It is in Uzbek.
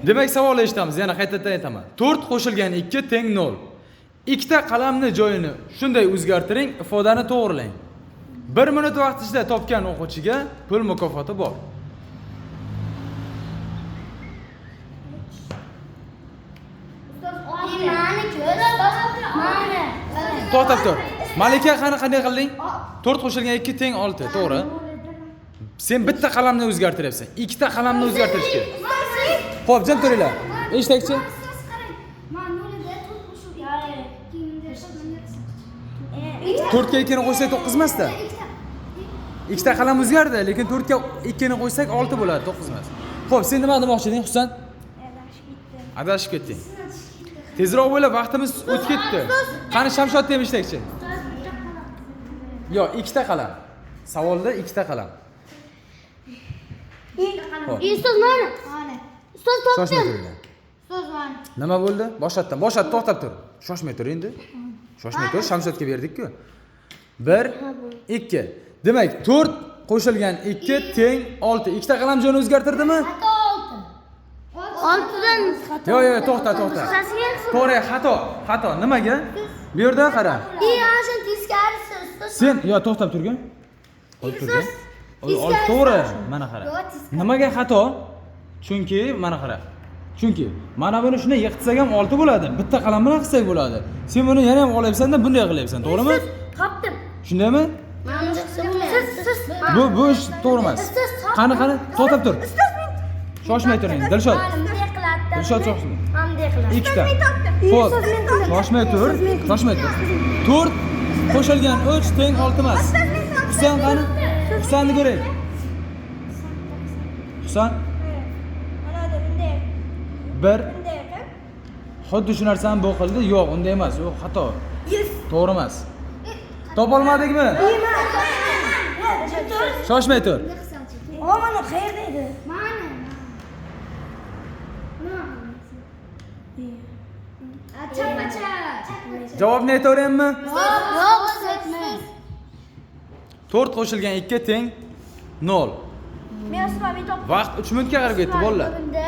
Demak, savolni eshitamiz. Yana qaytadan aytaman. 4 qo'shilgan 2 teng 0. Ikkita qalamni joyini shunday o'zgartiring, ifodani to'g'rilang. 1 minut vaqt ichida topgan o'quvchiga pul mukofoti bor. To'xtab tur. Malika qanday qilding? 4 qo'shilgan 2 teng 6, to'g'ri? Sen bitta qalamni o'zgartiryapsan. Ikkita qalamni o'zgartirish kerak. Xo'p, jim turinglar. Eshitaychi? To'rtga 2 ni qo'ysak 9 emasda. Ikkita qalam o'zgardi, lekin 4 ga 2 ni qo'ysak 6 bo'ladi, 9 emas. Xo'p, sen nima demoqchi eding, Husan? Adashib ketding. Tezroq bo'la, vaqtimiz o'tib ketdi. Qani Shamshod ham ishlaychi. Yo'q, ikkita qalam. Savolda ikkita qalam. Ustoz mana. Ustoz topdim. Ustoz mana. Nima bo'ldi? Boshlatdan. Boshlat, to'xtab tur. Shoshmay tur endi. Shoshmay tur, Shamshodga berdik-ku. 1 2. Demak, 4 qo'shilgan 2 teng 6. Ikkita qalam joyini o'zgartirdimi? Xato 6. 6dan Yo'q, to'xta. To'g'ri, xato. Nimaga? Bu yerda qara. Ashin teskarisi ustoz. Sen, to'xtab turgin. Qo'yib turgin. Olib to'g'ri, mana qara. Nimaga xato? Chunki mana qara. Chunki mana buni shunday yiqitsak ham 6 bo'ladi. Bitta qalam bilan qilsak bo'ladi. Sen buni yana ham olyapsan-da, bunday qilyapsan, to'g'rimi? topdim. Shundaymi? Bu ish to'g'ri emas. Qani, to'xtab tur. Shoshmay turing, Dilshod. Dilshod shoshmay. Ikkita. Xo'p, shoshmay tur. 4 qo'shilgan 3 teng 6 emas. Husan qani? Husanni ko'ray. Husan? Bir. Xuddi shu narsani bu qildi. Yo'q, unday emas. U xato. To'g'ri emas. Topolmadingmi? Shoshmay tur. Mana qayerda edi? Mana. Chappacha. Javobni aytaveraymi? Yo'q, ustoz. 4 qo'shilgan 2 teng 0. Men aslo topdim. Vaqt 3 minutga qarab ketdi, bolalar. Bunda